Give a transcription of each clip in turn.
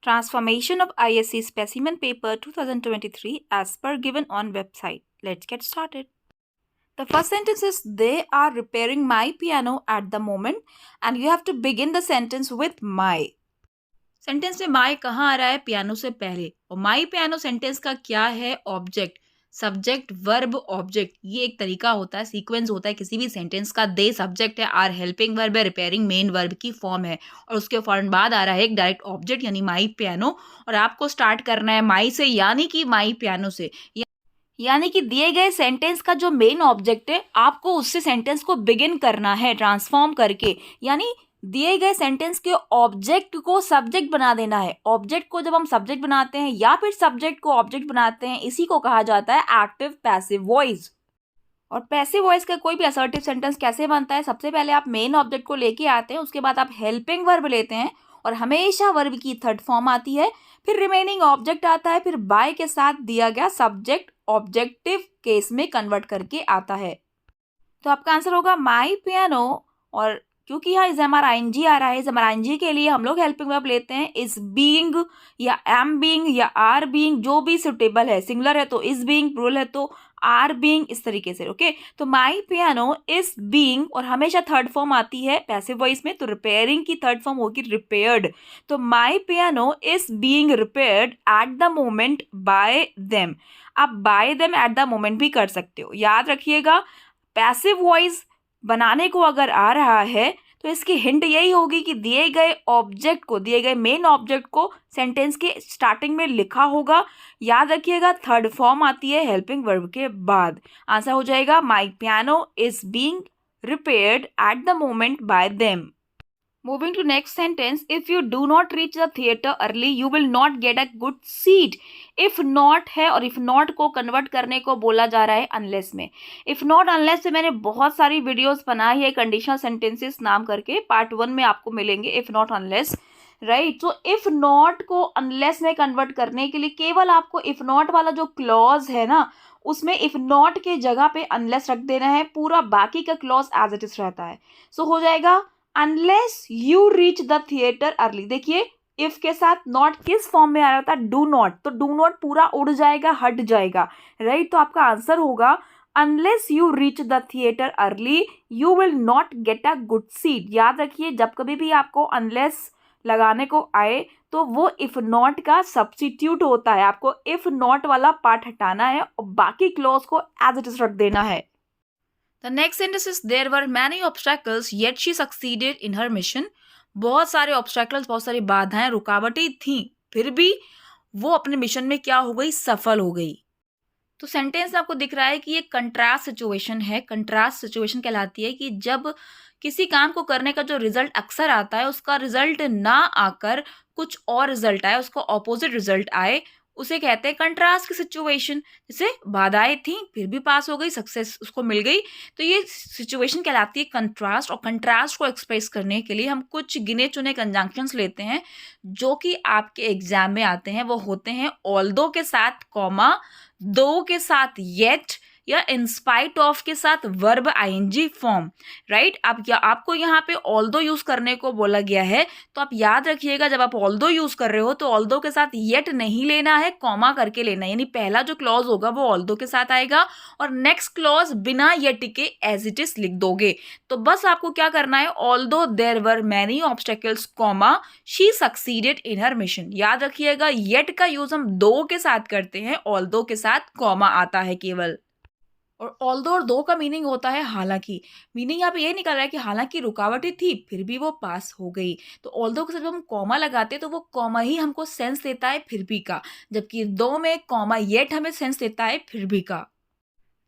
Transformation of ISC Specimen Paper 2023 as per given on website. Let's get started. The first sentence is, they are repairing my piano at the moment, and you have to begin the sentence with my. Sentence में my कहाँ आ रहा है? Piano से पहले. और my piano sentence का क्या है? ऑब्जेक्ट. सब्जेक्ट वर्ब ऑब्जेक्ट, ये एक तरीका होता है, सीक्वेंस होता है किसी भी सेंटेंस का. दे सब्जेक्ट है, आर हेल्पिंग वर्ब है, रिपेयरिंग मेन वर्ब की फॉर्म है, और उसके फौरन बाद आ रहा है एक डायरेक्ट ऑब्जेक्ट यानी माई पियानो. और आपको स्टार्ट करना है माई से, यानी कि माई पियानो से, यानी कि दिए गए सेंटेंस का जो मेन ऑब्जेक्ट है आपको उससे सेंटेंस को बिगिन करना है ट्रांसफॉर्म करके, यानी दिए गए सेंटेंस के ऑब्जेक्ट को सब्जेक्ट बना देना है. ऑब्जेक्ट को जब हम सब्जेक्ट बनाते हैं या फिर सब्जेक्ट को ऑब्जेक्ट बनाते हैं, इसी को कहा जाता है एक्टिव पैसिव वॉइस. और पैसिव वॉइस का कोई भी असर्टिव सेंटेंस कैसे बनता है? सबसे पहले आप मेन ऑब्जेक्ट को लेके आते हैं, उसके बाद आप हेल्पिंग वर्ब लेते हैं और हमेशा वर्ब की थर्ड फॉर्म आती है, फिर रिमेनिंग ऑब्जेक्ट आता है, फिर बाय के साथ दिया गया सब्जेक्ट ऑब्जेक्टिव केस में कन्वर्ट करके आता है. तो आपका आंसर होगा माई पियानो. और क्योंकि यहाँ is am are I N G आ रहा है, is am are I N G के लिए हम लोग हेल्पिंग वर्ब लेते हैं इज बीइंग या एम बीइंग या आर बीइंग, जो भी सुटेबल है. सिंगुलर है तो इज बीइंग, प्लूरल है तो आर बीइंग, इस तरीके से. ओके, तो माई पियानो इज बीइंग, और हमेशा थर्ड फॉर्म आती है पैसिव वॉइस में, तो रिपेयरिंग की थर्ड फॉर्म होगी रिपेयर्ड. तो my piano is being repaired at the moment by them. आप by them at the moment भी कर सकते हो. याद रखिएगा, पैसिव वॉइस बनाने को अगर आ रहा है तो इसकी हिंट यही होगी कि दिए गए ऑब्जेक्ट को, दिए गए मेन ऑब्जेक्ट को सेंटेंस के स्टार्टिंग में लिखा होगा. याद रखिएगा थर्ड फॉर्म आती है हेल्पिंग वर्ब के बाद. आंसर हो जाएगा my piano is being repaired at the moment by them. Moving to next sentence, if you do not reach the theater early, you will not get a good seat. If not है और if not को convert करने को बोला जा रहा है unless में. if not unless से मैंने बहुत सारी वीडियोस बनाई है कंडीशनल सेंटेंसेस नाम करके, पार्ट 1 में आपको मिलेंगे if not unless, राइट. तो if not को unless में कन्वर्ट करने के लिए केवल आपको if not वाला जो क्लॉज है ना, उसमें if not के जगह पे unless रख देना है, पूरा बाकी का क्लॉज एज इट इज रहता है. सो हो जाएगा unless you reach the theater early. देखिए if के साथ not किस फॉर्म में आ रहा था? do not. तो do not पूरा उड़ जाएगा, हट जाएगा, राइट. तो आपका आंसर होगा unless you reach the theater early you will not get a good seat. याद रखिए, जब कभी भी आपको unless लगाने को आए तो वो if not का सब्स्टिट्यूट होता है. आपको if not वाला पार्ट हटाना है और बाकी क्लॉज को एज इट इज रख देना है. The next sentence is, there were many obstacles yet she succeeded in her mission. बहुत सारे obstacles, बहुत सारी बाधाएं, रुकावटें थी, फिर भी वो अपने मिशन में क्या हो गई? सफल हो गई. तो सेंटेंस आपको दिख रहा है कि ये कंट्रास्ट सिचुएशन है. कंट्रास्ट सिचुएशन कहलाती है कि जब किसी काम को करने का जो रिजल्ट अक्सर आता है उसका रिजल्ट ना आकर कुछ और रिजल्ट आए, उसको ऑपोजिट रिजल्ट आए, उसे कहते हैं कंट्रास्ट की सिचुएशन. जैसे बाधाएं थी फिर भी पास हो गई, सक्सेस उसको मिल गई, तो ये सिचुएशन कहलाती है कंट्रास्ट. और कंट्रास्ट को एक्सप्रेस करने के लिए हम कुछ गिने चुने कंजंक्शंस लेते हैं जो कि आपके एग्जाम में आते हैं. वो होते हैं ऑल्दो के साथ कॉमा, दो के साथ येट, या इन स्पाइट ऑफ के साथ वर्ब आईएनजी फॉर्म, राइट. आपको यहाँ पे ऑल्दो यूज करने को बोला गया है, तो आप याद रखिएगा जब आप ऑल्दो यूज कर रहे हो तो ऑल्दो के साथ येट नहीं लेना है, कॉमा करके लेना है. यानी पहला जो क्लॉज होगा वो ऑल्दो के साथ आएगा और नेक्स्ट क्लॉज बिना येट के एज इट इज लिख दोगे. तो बस आपको क्या करना है? Although there were many obstacles comma she succeeded in her mission. याद रखिएगा येट का यूज हम दो के साथ करते हैं, ऑल्दो के साथ कॉमा आता है केवल. और ऑल्दो और दो का मीनिंग होता है हालांकि. मीनिंग यहाँ पे ये निकल रहा है कि हालांकि रुकावटें थी फिर भी वो पास हो गई. तो ऑल्दो के साथ जब हम कॉमा लगाते हैं तो वो कॉमा ही हमको सेंस देता है फिर भी का, जबकि दो में कॉमा येट हमें सेंस देता है फिर भी का.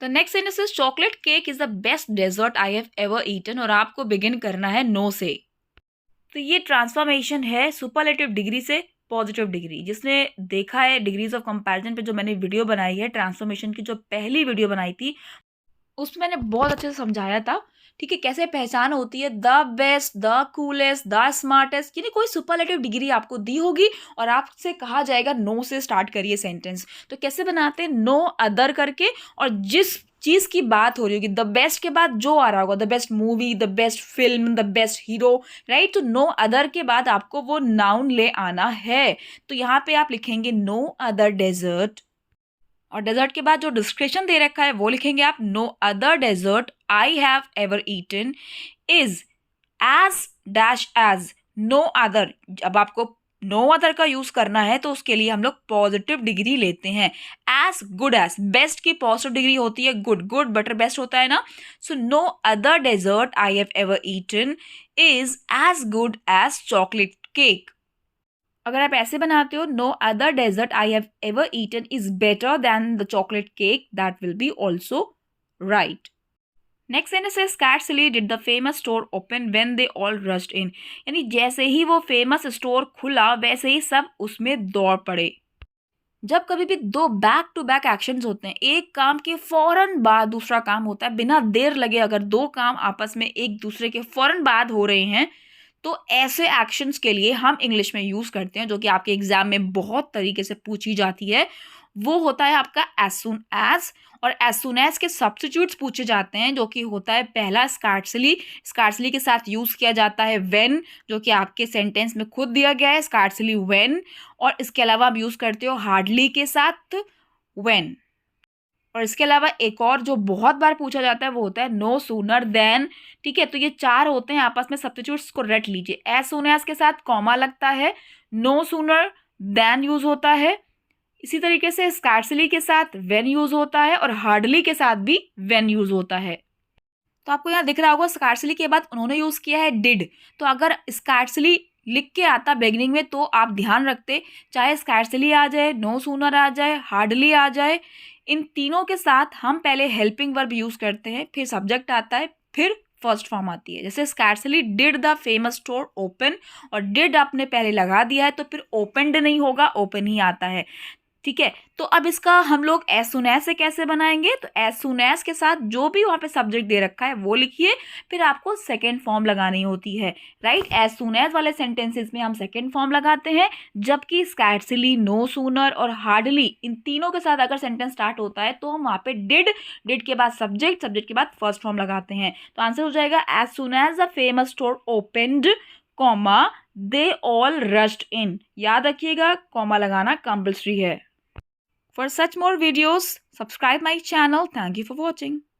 The next sentence is, chocolate cake is the best dessert I have ever eaten. और आपको बिगिन करना है नो से. तो ये ट्रांसफॉर्मेशन है सुपरलेटिव डिग्री से पॉजिटिव डिग्री. जिसने देखा है डिग्रीज ऑफ कंपैरिजन पे जो मैंने वीडियो बनाई है ट्रांसफॉर्मेशन की, जो पहली वीडियो बनाई थी उसमें मैंने बहुत अच्छे से समझाया था, ठीक है, कैसे पहचान होती है the best, the coolest, the smartest. यानी कोई सुपरलेटिव डिग्री आपको दी होगी और आपसे कहा जाएगा नो से स्टार्ट करिए सेंटेंस. तो कैसे बनाते हैं? नो अदर करके, और जिस चीज की बात हो रही होगी, द बेस्ट के बाद जो आ रहा होगा, the best movie, the best film, the best hero, right. तो नो अदर के बाद आपको वो नाउन ले आना है। तो यहाँ पे आप लिखेंगे नो अदर डेजर्ट, और डेजर्ट के बाद जो डिस्क्रिप्शन दे रखा है वो लिखेंगे आप, no other dessert I have ever eaten is as dash as no other. अब आपको नो अदर का यूज करना है तो उसके लिए हम लोग पॉजिटिव डिग्री लेते हैं। एज गुड एज, बेस्ट की पॉजिटिव डिग्री होती है गुड, गुड बटर बेस्ट होता है ना। So no other dessert I have ever eaten is as good as chocolate cake. अगर आप ऐसे बनाते हो, no other dessert I have ever eaten is better than the chocolate cake, that will be also right. Next sentence है scarcely did the famous store open when they all rushed इन। यानी जैसे ही वो famous store खुला वैसे ही सब उसमें दौड़ पड़े। जब कभी भी दो बैक टू बैक एक्शंस होते हैं, एक काम के फौरन बाद दूसरा काम होता है, बिना देर लगे अगर दो काम आपस में एक दूसरे के फौरन बाद हो रहे हैं, तो ऐसे एक्शंस के लिए हम इंग्लिश में यूज करते हैं, जो कि आपके एग्जाम में बहुत तरीके से पूछी जाती है। वो होता है आपका एज सुन एज, और एज सुन एज के सब्स्टिट्यूट्स पूछे जाते हैं, जो कि होता है पहला स्कार्सली। स्कार्सली के साथ यूज किया जाता है व्हेन, जो कि आपके सेंटेंस में खुद दिया गया है, स्कार्सली व्हेन। और इसके अलावा आप यूज करते हो हार्डली के साथ व्हेन। और इसके अलावा एक और जो बहुत बार पूछा जाता है वो होता है नो सूनर देन। ठीक है, तो ये चार होते हैं आपस में सब्स्टिट्यूट्स को रट लीजिए। एज सून एज के साथ कॉमा लगता है, नो सूनर देन यूज होता है, इसी तरीके से स्कार्सली के साथ व्हेन यूज होता है, और हार्डली के साथ भी व्हेन यूज होता है। तो आपको यहाँ दिख रहा होगा स्कार्सली के बाद उन्होंने यूज किया है डिड। तो अगर स्कार्सली लिख के आता बिगिनिंग में तो आप ध्यान रखते, चाहे स्कार्सली आ जाए, नो सूनर आ जाए, हार्डली आ जाए, इन तीनों के साथ हम पहले हेल्पिंग वर्ब यूज करते हैं, फिर सब्जेक्ट आता है, फिर फर्स्ट फॉर्म आती है। जैसे scarcely did the famous store open, और डिड आपने पहले लगा दिया है तो फिर ओपनड नहीं होगा, ओपन ही आता है। ठीक है, तो अब इसका हम लोग एज सुन एज से कैसे बनाएंगे, तो एज सुन एज के साथ जो भी वहां पे सब्जेक्ट दे रखा है वो लिखिए, फिर आपको सेकेंड फॉर्म लगानी होती है, राइट। एज सुन एज वाले सेंटेंसेस में हम सेकेंड फॉर्म लगाते हैं, जबकि स्कैर्सली, नो सूनर और हार्डली, इन तीनों के साथ अगर सेंटेंस स्टार्ट होता है तो हम वहां पे डिड, डिड के बाद सब्जेक्ट, सब्जेक्ट के बाद फर्स्ट फॉर्म लगाते हैं। तो आंसर हो जाएगा as soon as the famous store opened, comma they all rushed in. याद रखिएगा कॉमा लगाना कंपल्सरी है। For such more videos, subscribe my channel. Thank you for watching.